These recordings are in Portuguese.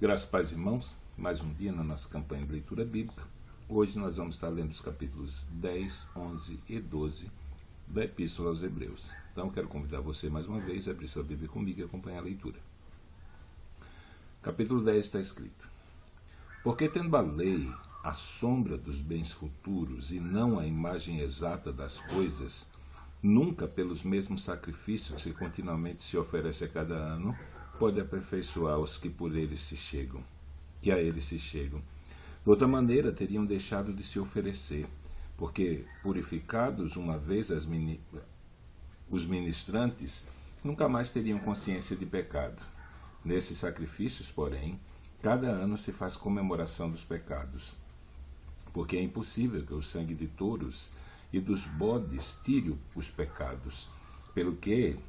Graças a paz, irmãos, mais um dia na nossa campanha de leitura bíblica. Hoje nós vamos estar lendo os capítulos 10, 11 e 12 da Epístola aos Hebreus. Então eu quero convidar você mais uma vez a abrir sua Bíblia comigo e acompanhar a leitura. Capítulo 10 está escrito: Porque tendo a lei a sombra dos bens futuros e não a imagem exata das coisas, nunca pelos mesmos sacrifícios que continuamente se oferece a cada ano, pode aperfeiçoar os que por ele se chegam, que a ele se chegam. De outra maneira, teriam deixado de se oferecer, porque, purificados uma vez os ministrantes, nunca mais teriam consciência de pecado. Nesses sacrifícios, porém, cada ano se faz comemoração dos pecados, porque é impossível que o sangue de touros e dos bodes tire os pecados. Pelo que,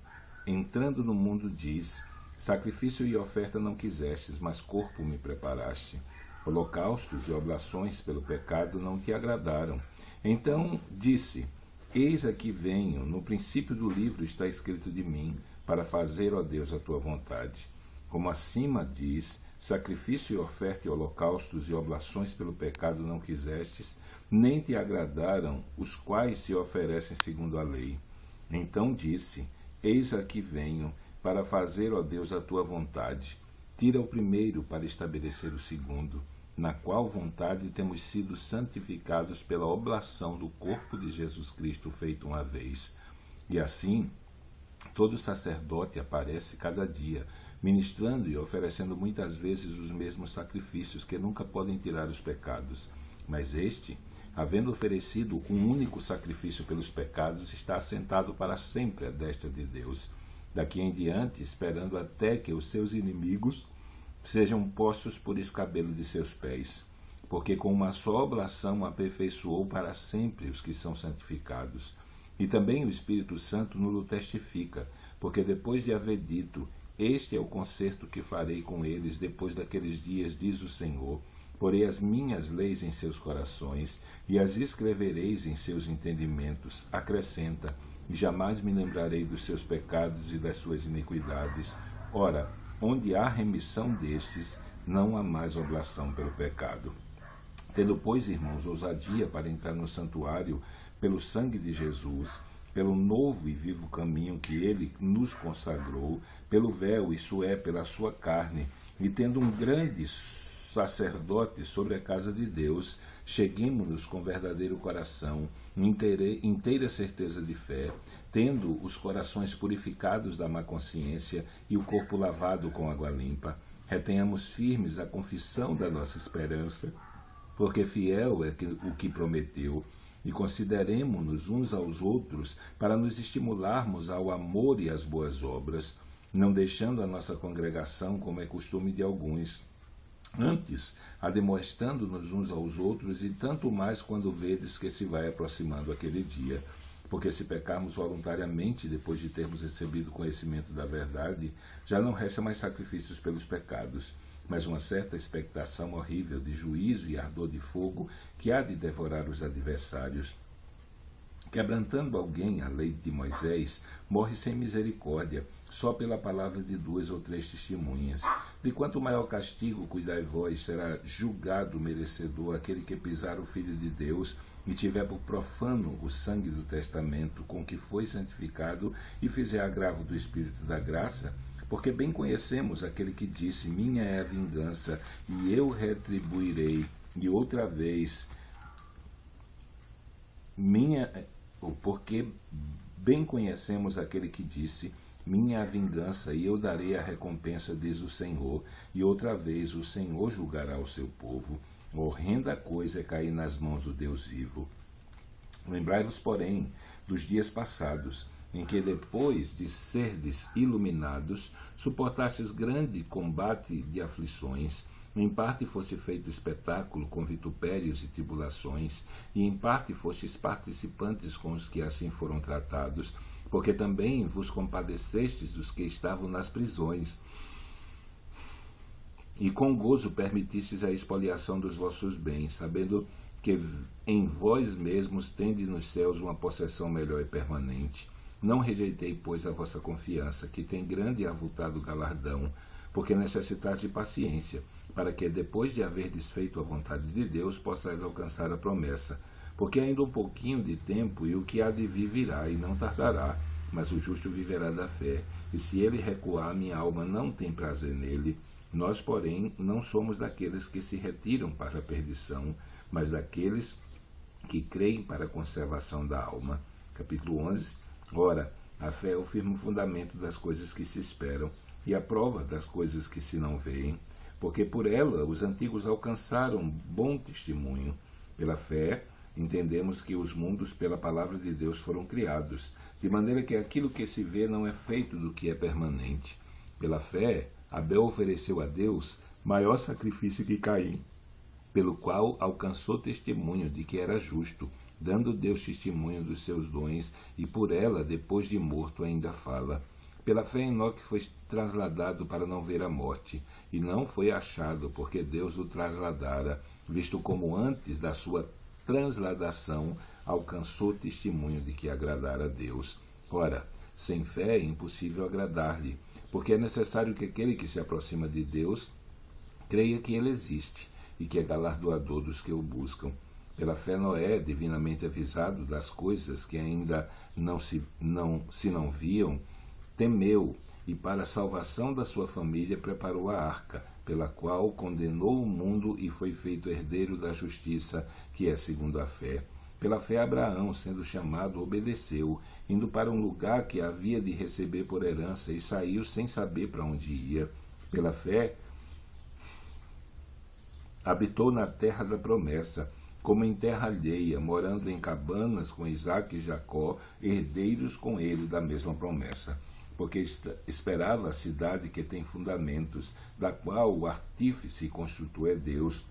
entrando no mundo, diz: Sacrifício e oferta não quisestes, mas corpo me preparaste. Holocaustos e oblações pelo pecado não te agradaram. Então disse: Eis aqui venho, no princípio do livro está escrito de mim, para fazer, ó Deus, a tua vontade. Como acima diz: Sacrifício e oferta e holocaustos e oblações pelo pecado não quisestes, nem te agradaram, os quais se oferecem segundo a lei. Então disse: Eis aqui venho, para fazer, ó Deus, a tua vontade. Tira o primeiro para estabelecer o segundo, na qual vontade temos sido santificados pela oblação do corpo de Jesus Cristo feito uma vez. E assim, todo sacerdote aparece cada dia, ministrando e oferecendo muitas vezes os mesmos sacrifícios que nunca podem tirar os pecados. Mas este, havendo oferecido um único sacrifício pelos pecados, está assentado para sempre à destra de Deus. Daqui em diante, esperando até que os seus inimigos sejam postos por escabelo de seus pés, porque com uma só oblação aperfeiçoou para sempre os que são santificados. E também o Espírito Santo nos testifica, porque depois de haver dito: Este é o concerto que farei com eles depois daqueles dias, diz o Senhor, porei as minhas leis em seus corações e as escrevereis em seus entendimentos, acrescenta: E jamais me lembrarei dos seus pecados e das suas iniquidades. Ora, onde há remissão destes, não há mais oblação pelo pecado. Tendo, pois, irmãos, ousadia para entrar no santuário pelo sangue de Jesus, pelo novo e vivo caminho que ele nos consagrou, pelo véu, isso é, pela sua carne, e tendo um grande sacerdote sobre a casa de Deus, cheguemo-nos com verdadeiro coração, inteira certeza de fé, tendo os corações purificados da má consciência e o corpo lavado com água limpa. Retenhamos firmes a confissão da nossa esperança, porque fiel é o que prometeu, e consideremo-nos uns aos outros para nos estimularmos ao amor e às boas obras, não deixando a nossa congregação como é costume de alguns, antes, ademoestando-nos uns aos outros, e tanto mais quando vedes que se vai aproximando aquele dia. Porque se pecarmos voluntariamente, depois de termos recebido conhecimento da verdade, já não resta mais sacrifícios pelos pecados, mas uma certa expectação horrível de juízo e ardor de fogo que há de devorar os adversários. Quebrantando alguém a lei de Moisés, morre sem misericórdia, só pela palavra de 2 ou 3 testemunhas. De quanto maior castigo, cuidai vós, será julgado merecedor aquele que pisar o Filho de Deus e tiver por profano o sangue do testamento com que foi santificado e fizer agravo do Espírito da graça. Porque bem conhecemos aquele que disse: Minha é a vingança, e eu retribuirei. E outra vez, porque bem conhecemos aquele que disse: Minha é a vingança, e eu darei a recompensa, diz o Senhor. E outra vez o Senhor julgará o seu povo. Horrenda coisa é cair nas mãos do Deus vivo. Lembrai-vos, porém, dos dias passados, em que, depois de serdes iluminados, suportastes grande combate de aflições. Em parte foste feito espetáculo com vitupérios e tribulações, e em parte fostes participantes com os que assim foram tratados, porque também vos compadecestes dos que estavam nas prisões, e com gozo permitistes a expoliação dos vossos bens, sabendo que em vós mesmos tendes nos céus uma possessão melhor e permanente. Não rejeitei, pois, a vossa confiança, que tem grande e avultado galardão, porque necessitais de paciência, para que, depois de haver desfeito a vontade de Deus, possais alcançar a promessa. Porque ainda um pouquinho de tempo, e o que há de vir virá, e não tardará, mas o justo viverá da fé. E se ele recuar, minha alma não tem prazer nele. Nós, porém, não somos daqueles que se retiram para a perdição, mas daqueles que creem para a conservação da alma. Capítulo 11. Ora, a fé é o firme fundamento das coisas que se esperam, e a prova das coisas que se não veem, porque por ela os antigos alcançaram bom testemunho. Pela fé, entendemos que os mundos pela palavra de Deus foram criados, de maneira que aquilo que se vê não é feito do que é permanente. Pela fé, Abel ofereceu a Deus maior sacrifício que Caim, pelo qual alcançou testemunho de que era justo, dando Deus testemunho dos seus dons, e por ela, depois de morto, ainda fala. Pela fé, Enoque foi trasladado para não ver a morte, e não foi achado, porque Deus o trasladara, visto como antes da sua transladação alcançou testemunho de que agradara a Deus. Ora, sem fé é impossível agradar-lhe, porque é necessário que aquele que se aproxima de Deus creia que ele existe, e que é galardoador dos que o buscam. Pela fé, Noé, divinamente avisado das coisas que ainda não se viam, temeu, e para a salvação da sua família preparou a arca, pela qual condenou o mundo e foi feito herdeiro da justiça, que é segundo a fé. Pela fé, Abraão, sendo chamado, obedeceu, indo para um lugar que havia de receber por herança, e saiu sem saber para onde ia. Pela fé, habitou na terra da promessa, como em terra alheia, morando em cabanas com Isaque e Jacó, herdeiros com ele da mesma promessa. Porque esperava a cidade que tem fundamentos, da qual o artífice e construtor é Deus.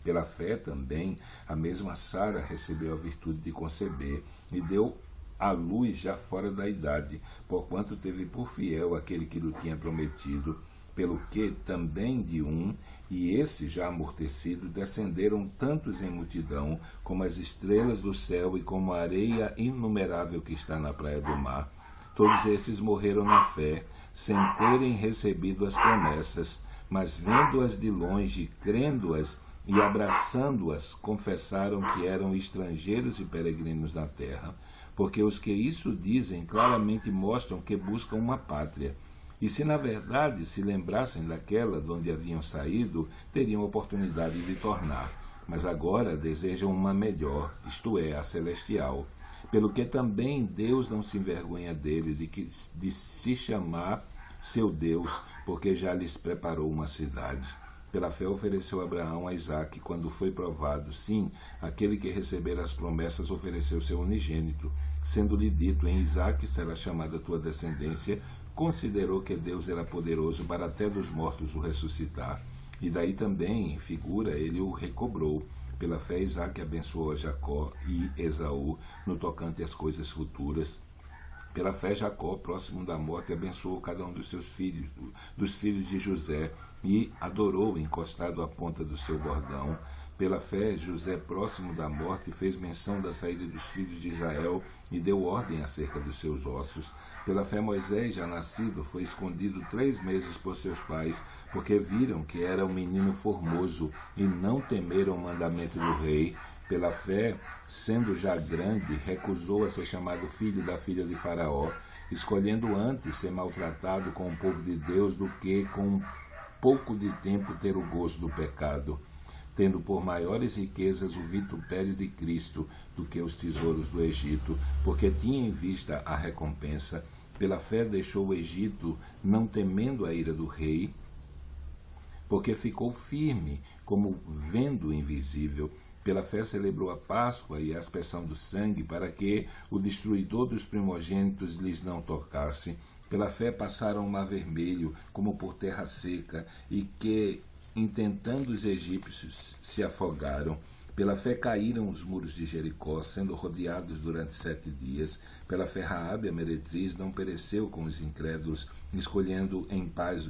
Pela fé também, a mesma Sara recebeu a virtude de conceber, e deu à luz já fora da idade, porquanto teve por fiel aquele que lhe tinha prometido, pelo que também de um, e esse já amortecido, descenderam tantos em multidão, como as estrelas do céu e como a areia inumerável que está na praia do mar. Todos estes morreram na fé, sem terem recebido as promessas, mas vendo-as de longe, crendo-as e abraçando-as, confessaram que eram estrangeiros e peregrinos na terra, porque os que isso dizem claramente mostram que buscam uma pátria. E se na verdade se lembrassem daquela de onde haviam saído, teriam oportunidade de tornar. Mas agora desejam uma melhor, isto é, a celestial. Pelo que também Deus não se envergonha dele, de se chamar seu Deus, porque já lhes preparou uma cidade. Pela fé ofereceu Abraão a Isaque, quando foi provado, sim, aquele que recebera as promessas ofereceu seu unigênito. Sendo-lhe dito, em Isaque será chamada tua descendência, considerou que Deus era poderoso para até dos mortos o ressuscitar. E daí também, em figura, ele o recobrou. Pela fé, Isaque abençoou a Jacó e Esaú no tocante às coisas futuras. Pela fé, Jacó, próximo da morte, abençoou cada um dos seus filhos, dos filhos de José, e adorou encostado à ponta do seu bordão. Pela fé, José, próximo da morte, fez menção da saída dos filhos de Israel e deu ordem acerca dos seus ossos. Pela fé, Moisés, já nascido, foi escondido 3 meses por seus pais, porque viram que era um menino formoso e não temeram o mandamento do rei. Pela fé, sendo já grande, recusou a ser chamado filho da filha de Faraó, escolhendo antes ser maltratado com o povo de Deus do que com um pouco de tempo ter o gozo do pecado, tendo por maiores riquezas o vitupério de Cristo do que os tesouros do Egito, porque tinha em vista a recompensa. Pela fé deixou o Egito, não temendo a ira do rei, porque ficou firme, como vendo o invisível. Pela fé celebrou a Páscoa e a aspersão do sangue, para que o destruidor dos primogênitos lhes não tocasse. Pela fé passaram o mar vermelho, como por terra seca, e que, intentando os egípcios, se afogaram. Pela fé caíram os muros de Jericó, sendo rodeados durante 7 dias. Pela fé Raabe, a meretriz, não pereceu com os incrédulos, acolhendo em paz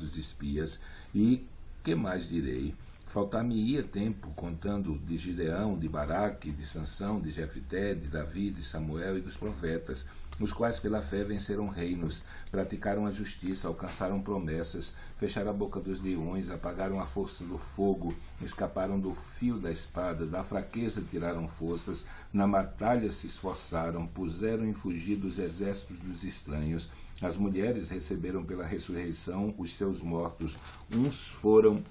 os espias. E que mais direi? Faltar-me-ia tempo contando de Gideão, de Baraque, de Sansão, de Jefté, de Davi, de Samuel e dos profetas, os quais pela fé venceram reinos, praticaram a justiça, alcançaram promessas, fecharam a boca dos leões, apagaram a força do fogo, escaparam do fio da espada, da fraqueza tiraram forças, na batalha se esforçaram, puseram em fugir dos exércitos dos estranhos. As mulheres receberam pela ressurreição os seus mortos, uns foram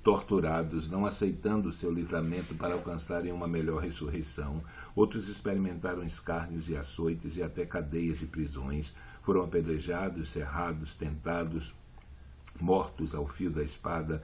torturados, não aceitando o seu livramento para alcançarem uma melhor ressurreição. Outros experimentaram escárnios e açoites e até cadeias e prisões. Foram apedrejados, cerrados, tentados, mortos ao fio da espada.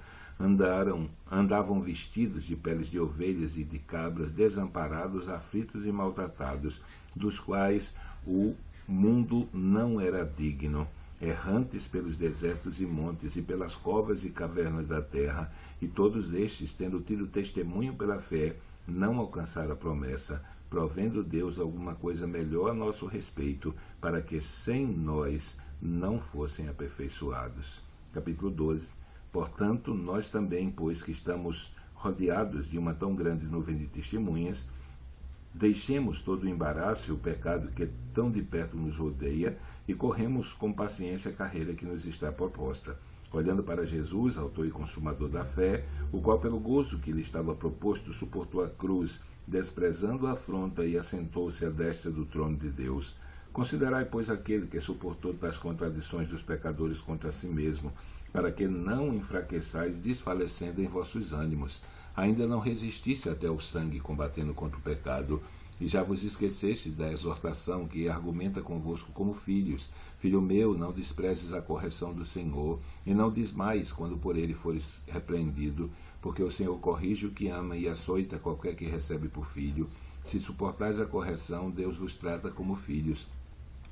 Andavam vestidos de peles de ovelhas e de cabras, desamparados, aflitos e maltratados, dos quais o mundo não era digno, errantes pelos desertos e montes e pelas covas e cavernas da terra, e todos estes, tendo tido testemunho pela fé, não alcançaram a promessa, provendo Deus alguma coisa melhor a nosso respeito, para que sem nós não fossem aperfeiçoados. Capítulo 12. Portanto, nós também, pois que estamos rodeados de uma tão grande nuvem de testemunhas, deixemos todo o embaraço e o pecado que tão de perto nos rodeia e corremos com paciência a carreira que nos está proposta, olhando para Jesus, autor e consumador da fé, o qual pelo gozo que lhe estava proposto suportou a cruz, desprezando a afronta e assentou-se à destra do trono de Deus. Considerai, pois, aquele que suportou tais contradições dos pecadores contra si mesmo, para que não enfraqueçais desfalecendo em vossos ânimos. Ainda não resistisse até ao sangue combatendo contra o pecado, e já vos esquecestes da exortação que argumenta convosco como filhos. Filho meu, não desprezes a correção do Senhor, e não desmaies quando por ele fores repreendido, porque o Senhor corrige o que ama e açoita qualquer que recebe por filho. Se suportais a correção, Deus vos trata como filhos.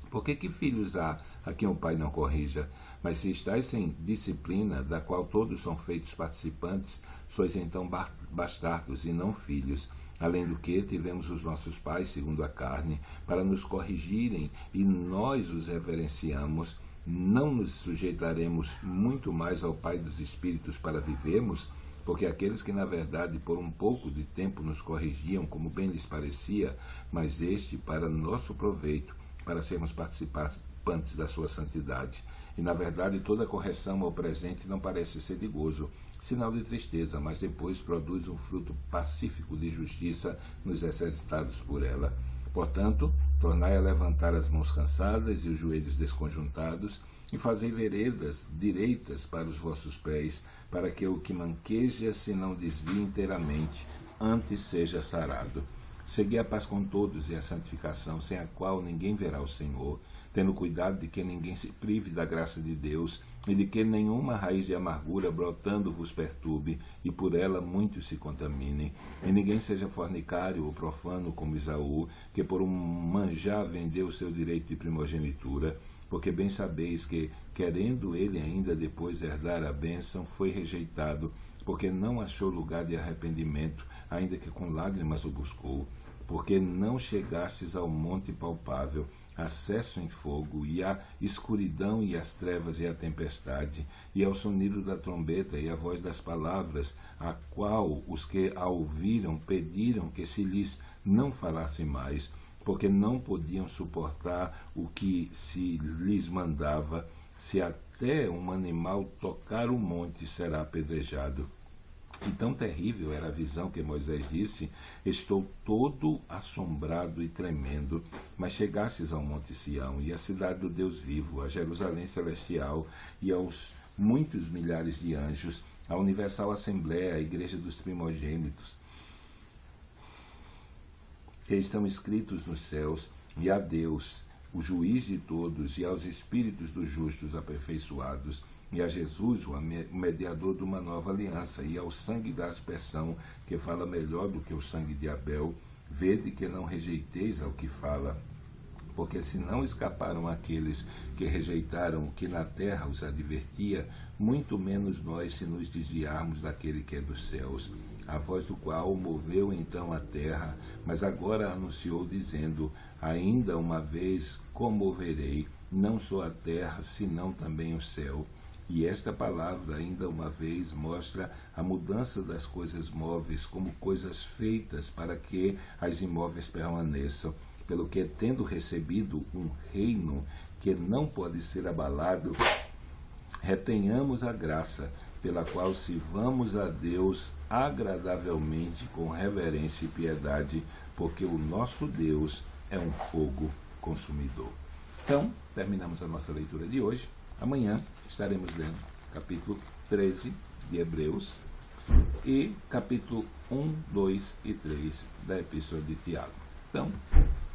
Por que filhos há a quem o Pai não corrija? Mas se estáis sem disciplina, da qual todos são feitos participantes, sois então bastardos e não filhos. Além do que, tivemos os nossos pais, segundo a carne, para nos corrigirem, e nós os reverenciamos. Não nos sujeitaremos muito mais ao Pai dos Espíritos para vivermos? Porque aqueles que, na verdade, por um pouco de tempo nos corrigiam, como bem lhes parecia, mas este para nosso proveito, para sermos participantes da sua santidade. E, na verdade, toda correção ao presente não parece ser de gozo, sinal de tristeza, mas depois produz um fruto pacífico de justiça nos exercitados por ela. Portanto, tornai a levantar as mãos cansadas e os joelhos desconjuntados, e fazei veredas direitas para os vossos pés, para que o que manqueja se não desvie inteiramente, antes seja sarado. Segui a paz com todos e a santificação, sem a qual ninguém verá o Senhor, tendo cuidado de que ninguém se prive da graça de Deus, e de que nenhuma raiz de amargura brotando vos perturbe, e por ela muitos se contaminem. E ninguém seja fornicário ou profano como Esaú, que por um manjar vendeu o seu direito de primogenitura, porque bem sabeis que, querendo ele ainda depois herdar a bênção, foi rejeitado, porque não achou lugar de arrependimento, ainda que com lágrimas o buscou. Porque não chegastes ao monte palpável, acesso em fogo, e a escuridão e as trevas e a tempestade, e ao sonido da trombeta e a voz das palavras, a qual os que a ouviram pediram que se lhes não falasse mais, porque não podiam suportar o que se lhes mandava. Se até um animal tocar o monte, será apedrejado. E tão terrível era a visão que Moisés disse: estou todo assombrado e tremendo. Mas chegastes ao monte Sião, e à cidade do Deus vivo, a Jerusalém celestial, e aos muitos milhares de anjos, a universal assembléia, a igreja dos primogênitos, que estão escritos nos céus, e a Deus, o juiz de todos, e aos espíritos dos justos aperfeiçoados, e a Jesus, o mediador de uma nova aliança, e ao sangue da aspersão, que fala melhor do que o sangue de Abel. Vede que não rejeiteis ao que fala, porque se não escaparam aqueles que rejeitaram o que na terra os advertia, muito menos nós, se nos desviarmos daquele que é dos céus, a voz do qual moveu então a terra, mas agora anunciou, dizendo: ainda uma vez comoverei, não só a terra, senão também o céu. E esta palavra, ainda uma vez, mostra a mudança das coisas móveis como coisas feitas para que as imóveis permaneçam. pelo que, tendo recebido um reino que não pode ser abalado, retenhamos a graça pela qual sirvamos a Deus agradavelmente com reverência e piedade, porque o nosso Deus é um fogo consumidor. Então, terminamos a nossa leitura de hoje. Amanhã estaremos lendo capítulo 13 de Hebreus e capítulo 1, 2 e 3 da Epístola de Tiago. Então,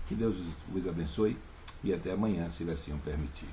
que Deus vos abençoe e até amanhã, se assim o permitir.